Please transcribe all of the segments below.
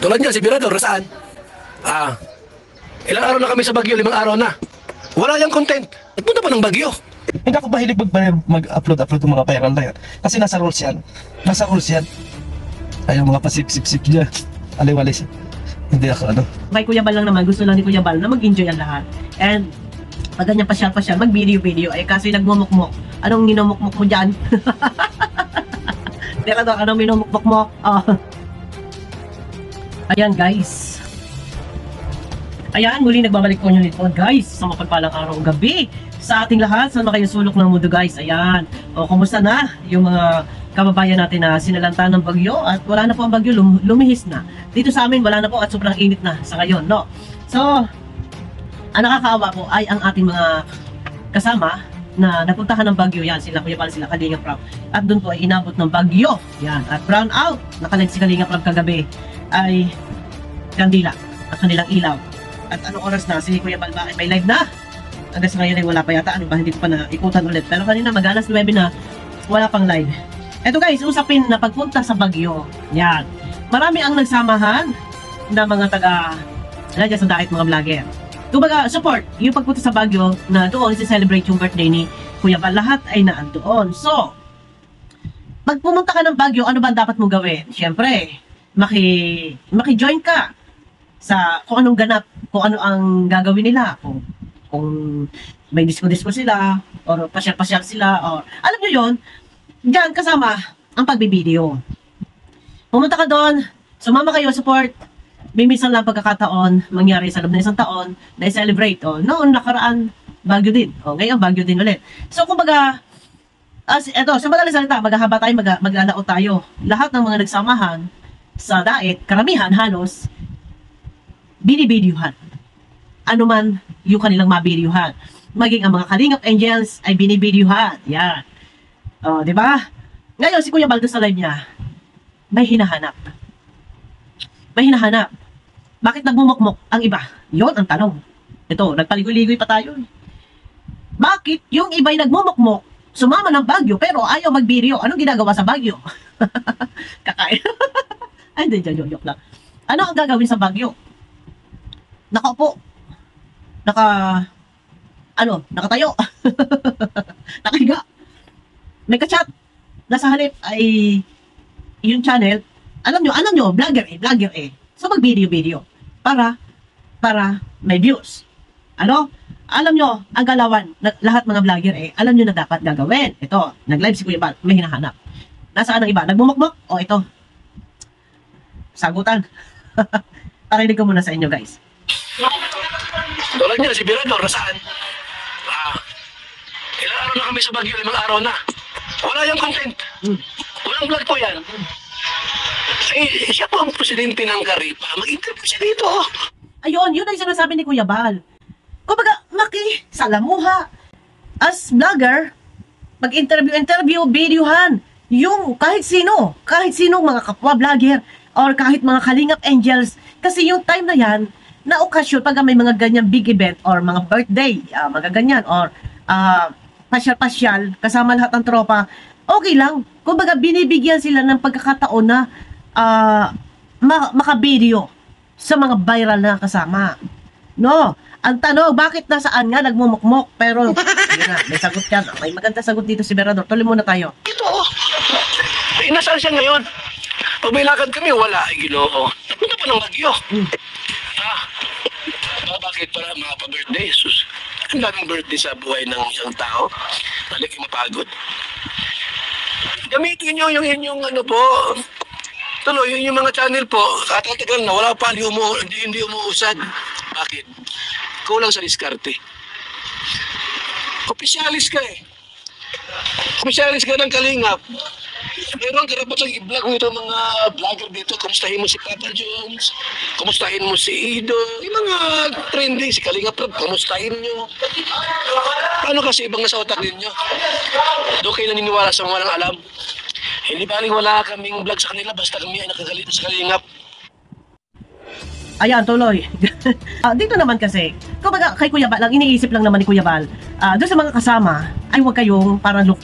Tulad niya, si Birador, saan? Ilang araw na kami sa Baguio, 5 araw na. Wala yung content. Nagpunta pa ng Baguio. Hindi ako mahilig mag-upload ng mga viral na yan. Kasi nasa rules yan. Nasa rules yan. Ay, yung mga pasip-sip-sip niya. Aliwalis. Hindi ako ano. Kay Kuya Bal lang naman, gusto lang ni Kuya Bal na mag-enjoy ang lahat. And pag ganyan pasyal-pasyal, mag-video-video. Ay kasi nagmumukmok. Anong minumukmok mo dyan? Teka to, anong minumukmok mo? Oh. Ayan guys. Ayan, muli nagbabalik po nyo nito guys sa mapagpalang araw o gabi sa ating lahat, sa mga sulok ng mundo guys. Ayan, o kumusta na yung mga kababayan natin na sinalanta ng bagyo at wala na po ang bagyo, lumihis na. Dito sa amin wala na po at sobrang init na sa ngayon, no? So, ang nakakaawa po ay ang ating mga kasama na napuntahan ng bagyo. Yan, sila Kuya Bal, sila Kalinga Prab. At doon po ay inabot ng bagyo. Yan, at brown out. Nakalag si Kalinga Prab kagabi ay kandila at kanilang ilaw. At anong oras na? Si Kuya Bal, bakit may live na? Hanggang sa ngayon ay wala pa yata. Ano ba? Hindi ko pa naikutan ulit. Pero kanina mag-alas 9 na wala pang live. Eto guys, usapin na pagpunta sa Baguio. Yan. Marami ang nagsamahan na mga taga nandiyan sa diet mga vlogger. Kumbaga, support yung pagpunta sa Baguio na doon si-celebrate yung birthday ni Kuya Bal. Lahat ay naandoon. So, pag pumunta ka ng Baguio, ano ba dapat mong gawin? Siyempre, maki-join ka sa kung anong ganap, kung ano ang gagawin nila, kung may disco-disco sila, or pasyal-pasyal sila, or alam nyo yon, dyan kasama ang pagbibideo. Pumunta ka doon, sumama kayo, support, may minsan lang pagkakataon, mangyari sa loob ng isang taon, na i-celebrate, noon nakaraan, Baguio din, ngayon Baguio din ulit. So kumbaga, eto, sa madaling salita, maghahaba tayo, maglalao tayo. Lahat ng mga nagsamahan sa diet, karamihan halos, binibidyuhan. Ano man yung kanilang mabidyuhan. Maging ang mga Kalingap Angels ay binibidyuhan. Yan. O, di ba? Ngayon, si Kuya Bal sa live niya, may hinahanap. May hinahanap. Bakit nagbumukmok ang iba? Yon ang tanong. Ito, nagpaligoy-ligoy pa tayo. Bakit yung iba'y nagmumukmok, sumama ng Baguio, pero ayaw magbideo? Anong ginagawa sa Baguio? Kakain. Ay, hindi, joke lang. Ano ang gagawin sa Baguio? Nakaupo. Nakatayo. Nakahiga. May kachat. Nasa halip ay yung channel. Alam nyo, vlogger eh. So mag-video. Para may views. Alam nyo, ang galawan, lahat mga vlogger alam nyo na dapat gagawin. Ito, nag-live si Kuya Bal, may hinahanap. Nasaan ang iba? Nagmumukmok? O ito. Sagutan. Parinig ko muna sa inyo guys. Tulad niya, si Birador, saan? Ilang araw na kami sa Baguio, 5 araw na. Wala yung content. Walang vlog po yan. Siya po ang presidente ng Caripa. Mag-interview siya dito. Ayun, yun ay sinasabi ni Kuya Bal. Kumbaga, makisalamuha. As vlogger, mag-interview, videohan. Yung kahit sino mga kapwa vlogger, or kahit mga Kalingap Angels. Kasi yung time na yan, na okasyon pag may mga ganyan big event or mga birthday, mga ganyan, or pasyal-pasyal, kasama lahat ng tropa, okay lang. Kumbaga, binibigyan sila ng pagkakataon na makavideo sa mga viral na kasama. No? Ang tanong, bakit nasaan nga nagmumukmok? Pero, yun na, may sagot yan. May maganda sagot dito si Berador. Tuloy muna tayo. Ito, nasaan siya ngayon? Pag may lakad kami, wala. Ginoo. Napunta pa ng Baguio. Bakit para makapa-birthday? Jesus. Ang daming birthday sa buhay ng isang tao. Balik yung mapagod. Gamitin nyo yung inyong po. Tuloy, yung mga channel po. Katagal na, wala pa, hindi umuusad. Bakit? Kulang sa diskarte. Opisyalis ka eh. Opisyalis ka ng Kalingap. Meron karapatang i-vlog mo itong mga vlogger dito. Kumustahin mo si Papa Jones. Kumustahin mo si Ido. Yung mga trending, si Kalinga Prab, kumustahin nyo. Paano kasi ibang nasa otak ninyo? Doon kayo naniniwala sa mga walang alam. Hindi baling wala kaming vlog sa kanila, basta kami ay nakagalit sa Kalingap. Ayan, tuloy. Dito naman kasi, kumbaga kay Kuya Bal, ang iniisip lang naman ni Kuya Bal, doon sa mga kasama, ay huwag kayo parang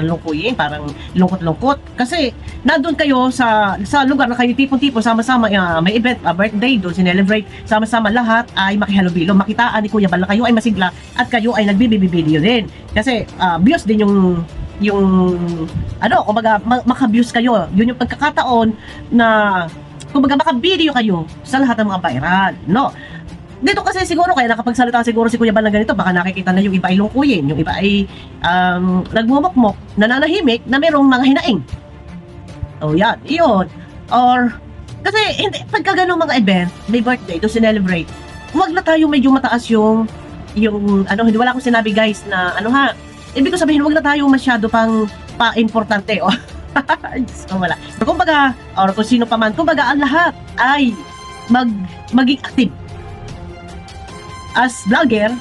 lungkuyin, parang lungkot-lungkot. Kasi nandun kayo sa lugar na kayo tipon-tipon, sama-sama, may event, birthday, doon sinelebrate, sama-sama lahat ay makihalubilo. Makitaan ni Kuya Bal na kayo ay masigla at kayo ay nagbibibideo din. Kasi views din yung kumbaga maka-views kayo. Yun yung pagkakataon na kumbaga maka-video kayo sa lahat ng mga viral, no? Dito kasi siguro kaya nakapagsalita siguro si Kuya Bal na ganito, baka nakikita na yung iba ay lungkuyin, yung iba ay nagmumukmok, nananahimik na merong mga hinaing. Oh, yan, iyon. Or, kasi hindi, pagka ganun mga event, may birthday, to celebrate, huwag na tayo medyo mataas yung hindi wala akong sinabi guys na ibig ko sabihin, huwag na tayo masyado pang pa-importante, oh. Diyos ko, wala. Kumbaga, or kung sino pa man, kumbaga ang lahat ay maging active. As vlogger,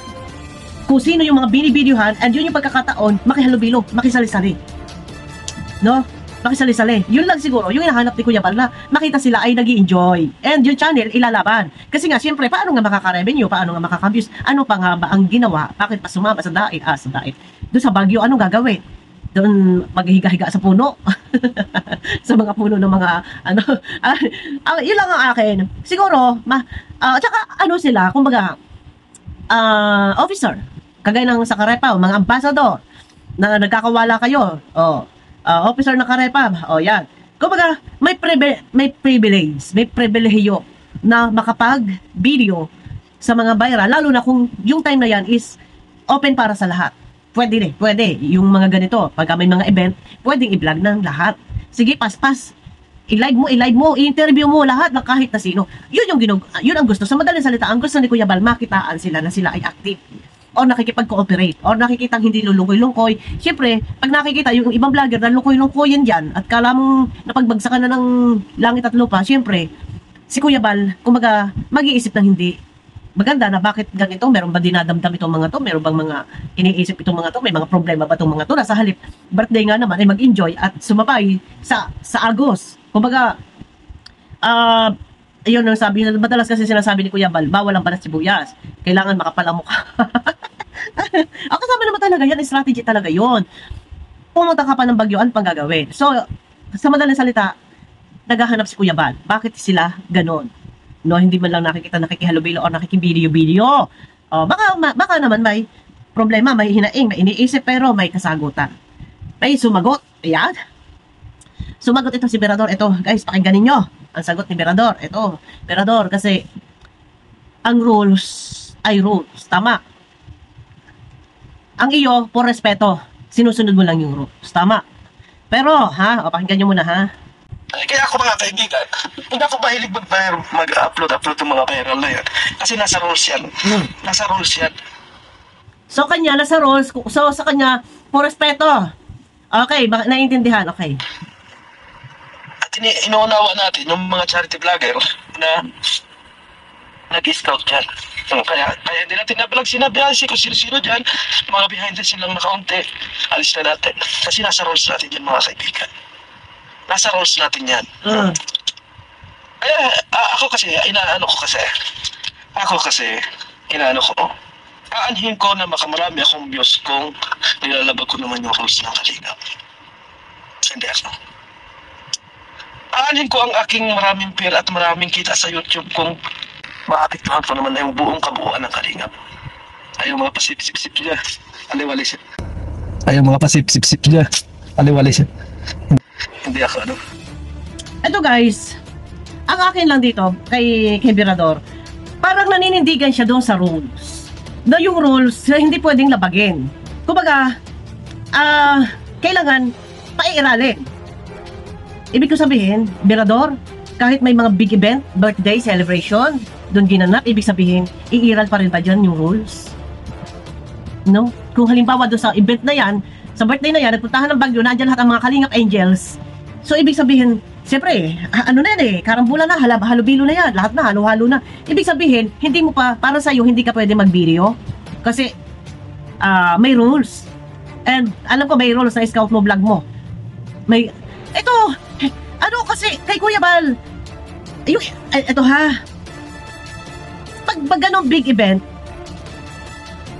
kung sino yung mga binibidyohan, and yun yung pagkakataon, makihalubilo, makisali-sali. No? Makisali-sali. Yun lang siguro, yung hinahanap ni Kuya Bal na makita sila ay nag-i-enjoy. And yung channel, ilalaban. Kasi nga, siyempre, paano nga makaka-revenue? Paano nga makaka-views? Ano pa nga ba ang ginawa? Bakit pa sumama sa dait? Sa dait. Doon sa Baguio, anong gagawin? Doon maghihiga-higa sa puno. Sa mga puno ng mga yun lang ang akin. Siguro, tsaka sila, kumbaga, officer, kagaya ng sa Karepa, mga ambassador, na nagkakawala kayo, officer ng Karepa, yan. Kumbaga, may privilege, may pribilehiyo na makapag-video sa mga viral, lalo na kung yung time na yan is open para sa lahat. Pwede. Yung mga ganito, pagka may mga event, pwedeng i-vlog ng lahat. Sige, pas-pas. I-live mo, i-interview mo lahat ng kahit na sino. Yun ang gusto. Sa madaling salita, ang gusto ni Kuya Bal, makitaan sila na sila ay active. O nakikipag-cooperate. O nakikitang hindi lulukoy-lungkoy. Siyempre, pag nakikita yung ibang vlogger na lukoy-lungkoyin dyan, at kala mong napagbagsakan na ng langit at lupa, siyempre, si Kuya Bal, kumbaga, mag-iisip ng hindi maganda na bakit ganito, meron ba dinadamdam itong mga to, meron bang mga iniisip itong mga to, may mga problema ba itong mga to, nasa halip birthday nga naman ay mag-enjoy at sumabay sa Agos. Kumbaga, yun ang sabi, madalas kasi sinasabi ni Kuya Bal, bawal ang balat sibuyas, kailangan makapal ang mukha. Ang kasama naman talaga yan, strategy talaga yun. Pumunta ka pa ng Baguioan pang gagawin. So, sa madaling salita, naghahanap si Kuya Bal, bakit sila ganon? No, hindi man lang nakikihalubilo o nakikibideo-video. Baka naman may problema, may hinaing, may iniisip, pero may kasagutan. May sumagot. Ayan. Sumagot ito si Berador. Ito, guys, pakinggan ninyo. Ang sagot ni Berador. Ito, Berador, kasi ang rules ay rules. Tama. Ang iyo, por respeto, sinusunod mo lang yung rules. Tama. Pero, pakinggan nyo muna, Kaya ako mga kaibigan, hindi ako mahilig mag-upload ng mga viral na yan. Kasi nasa rules yan. Nasa rules yan. So, kanya, nasa rules. So, sa kanya, por respeto. Okay, naiintindihan. Okay. At inuunawa natin yung mga charity vlogger na nag-scout dyan. Kaya hindi natin nabalag sinabihan kung sino-sino dyan, mga behind the scene lang na kaunti, alis na natin. Kasi nasa rules natin yan mga kaibigan. Nasa rules natin yan. Kaya ako kasi, aanhin ko na makamarami akong views kung nilalabag ko naman yung rules ng Kalingap. Hindi ako. Aanhin ko ang aking maraming pera at maraming kita sa YouTube kung maapektuhan ko naman na yung buong kabuuan ng Kalingap. Ayaw mga pasip-sip-sip niya, aliwali siya. Hindi ako Ito guys, ang akin lang dito kay Berador, parang naninindigan siya doon sa rules. Na yung rules hindi pwedeng labagin. Kumbaga, kailangan paiiralin. Ibig ko sabihin, Berador, kahit may mga big event, birthday, celebration, doon ginanap, ibig sabihin, iiral pa rin ba dyan yung rules? No? Kung halimbawa doon sa event na yan, sa birthday na yan, nagpuntahan ng Baguio, nandiyan lahat ang mga Kalingap Angels. So, ibig sabihin, siyempre, karambulan na, halubilo na yan, lahat na, halo-halo na. Ibig sabihin, hindi mo pa, para sa'yo, hindi ka pwede mag-video. Kasi, may rules. And, alam ko, may rules na scout mo, vlog mo. Kasi, kay Kuya Bal, ito pag ganong big event,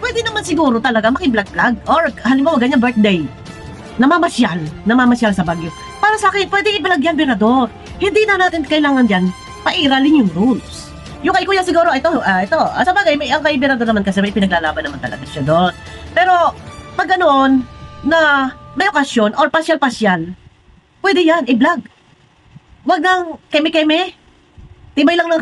pwede naman siguro talaga maki-vlog-vlog. Or halimbawa ganyan birthday, namamasyal sa Baguio. Para sa akin, pwede i-vlog yan, Berador. Hindi na natin kailangan dyan pairalin yung rules. Yung kay Kuya siguro, ito. Sa bagay, ang kay Berador naman kasi may pinaglalaban naman talaga siya doon. Pero, pag ganoon, na may okasyon or pasyal-pasyal, pwede yan, i-vlog. Wag nang keme-keme. Tibay lang ng...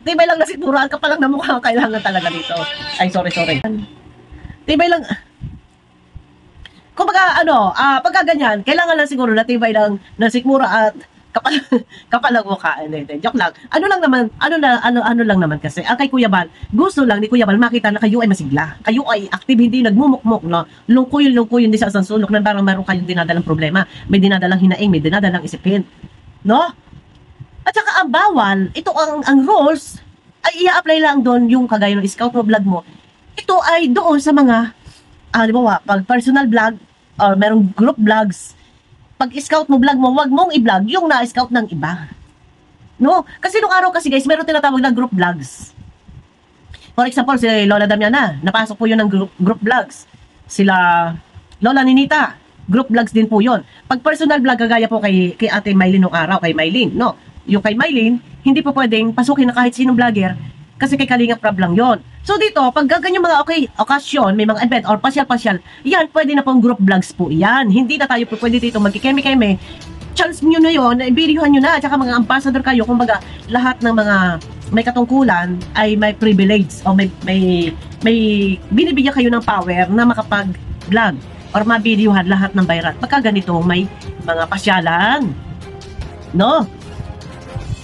Tibay lang na siguraan ka pa lang na mukha ang kailangan talaga dito. Ay, sorry. Tibay lang... Kung pagka ganyan, kailangan lang siguro na tibay lang na sikmura at kapal ang mukha. Joke lang. Ano lang naman kasi, ang kay Kuya Bal, gusto lang ni Kuya Bal makita na kayo ay masigla. Kayo ay active, hindi nagmumukmok, no? Lungkoy, hindi sa isang sulok na parang meron kayong dinadalang problema. May dinadalang hinaing, may dinadalang isipin. No? At saka ang bawal, ito ang rules, ay i-apply lang doon yung kagaya ng scout mo, vlog mo. Ito ay doon sa mga, halimbawa, pag personal vlog, or merong group vlogs, pag scout mo, vlog mo, wag mong i-vlog yung na-scout ng iba. No? Kasi nung araw kasi guys, meron tinatawag na group vlogs. For example, si Lola Damiana, napasok po yun ng group vlogs. Sila Lola Ninita, group vlogs din po yun. Pag personal vlog, kagaya po kay Ate Mylene nung araw, kay Mylene, no? Yung kay Mylene, hindi po pwedeng pasukin na kahit sinong vlogger kasi kay Kalingap Rab lang yon. So dito, pag ganyan mga okasyon, may mga event or pasyal-pasyal, yan, pwede na pong group vlogs po yan. Hindi na tayo po pwede dito magkikeme-keme. Chance nyo na yun, ibirihan nyo na, at saka mga ambassador kayo, kumbaga, lahat ng mga may katungkulan ay may privilege o may binibigyan kayo ng power na makapag-vlog or mabidyohan lahat ng bayrat. Pagka ganito, may mga pasyalan. No?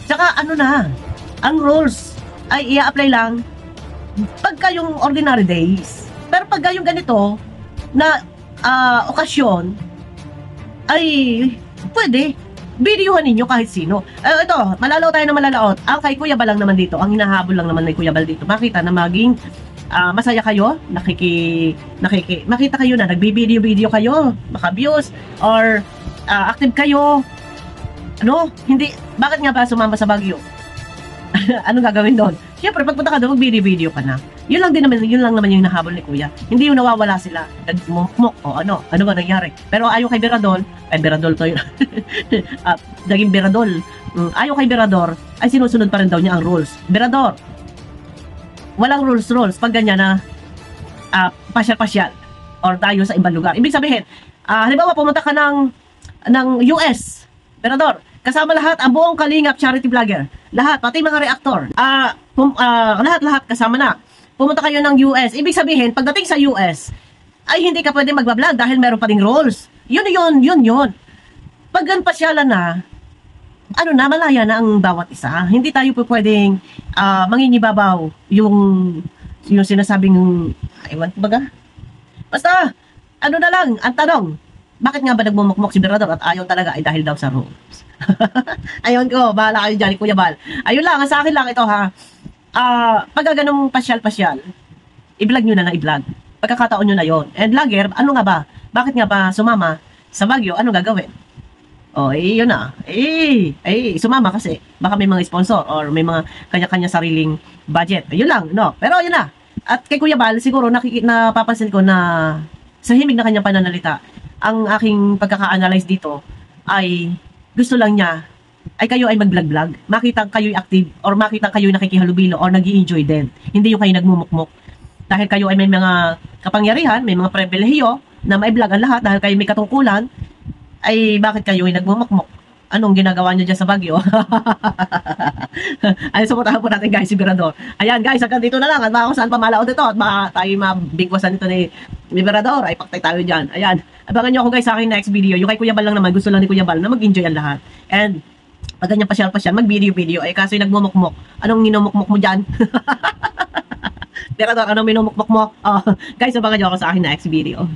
Tsaka ang rules ay i-apply lang pagka yung ordinary days. Pero pagka yung ganito na okasyon ay pwede videohan ninyo kahit sino. Ito, malalaot tayo na malalaot. Ang kay Kuya Bal lang naman dito, ang hinahabol lang naman ni Kuya Bal dito, makita na maging masaya kayo, makita kayo na nagbi-video kayo, maka-views or active kayo. Hindi, bakit nga ba sumama sa Baguio? Anong gagawin doon? Siyempre, pagpunta ka doon, mag-video ka na. Yun lang naman yung nahabol ni Kuya. Hindi yung nawawala sila. Nagmukmok o ano ba nangyari? Pero ayaw kay Berador, to yun. Naging Berador. Ayaw kay Berador, ay sinusunod pa rin daw niya ang rules. Berador, walang rules. Pag ganyan na pasyal-pasyal or tayo sa ibang lugar. Ibig sabihin, halimbawa pumunta ka ng US, Berador, kasama lahat ang buong Kalingap charity vlogger. Lahat, pati mga reactor. Lahat kasama na. Pumunta kayo ng US. Ibig sabihin, pagdating sa US, ay hindi ka pwede magbablog dahil meron pa ding rules. Yun. Pag pasyalan na, malaya na ang bawat isa. Hindi tayo pwedeng manginibabaw yung sinasabing, ewan ko baga. Basta, ang tanong, bakit nga ba nagmumukmok si Berador at ayaw talaga ay dahil daw sa rules? Ayun ko, bahala kayo dyan, Kuya Bal. Ayun lang, sa akin lang ito ha. Pag ganong pasyal-pasyal, i-vlog nyo na i-vlog. Pagkakataon nyo na yon. And vlogger, ano nga ba? Bakit nga ba sumama sa Baguio? Ano gagawin? Yun na. Sumama kasi baka may mga sponsor or may mga kanya-kanya sariling budget. Yun lang, no? Pero yun na. At kay Kuya Bal, siguro napapansin ko na sa himig na kanyang pananalita, ang aking pagkaka-analyze dito ay gusto lang niya ay kayo ay mag-vlog-vlog. Makita kayo active or makita kayo nakikihalubilo or nag-i-enjoy din. Hindi yung kayo nagmumukmok. Dahil kayo ay may mga kapangyarihan, may mga pribilehiyo na mai-vlog ang lahat dahil kayo may katungkulan, ay bakit kayo ay nagmumukmok? Anong ginagawa niyo dyan sa Baguio? Ay, suportahan po natin guys, si Berador. Ayan guys, hanggang dito na lang. At baka kung saan pamalaot ito at baka tayo mabigwasan nito ni Berador. Ay, paktay tayo dyan. Ayan. Abangan nyo ako guys sa aking next video. Yung kay Kuya Bal lang naman, gusto lang ni Kuya Bal na mag-enjoy ang lahat. And, pag ganyan pasyal, mag-video. Ay, kasi nagmumukmok. Anong minumukmok mo dyan? Berador, anong minumukmok mo? Guys, abangan nyo ako sa aking next video.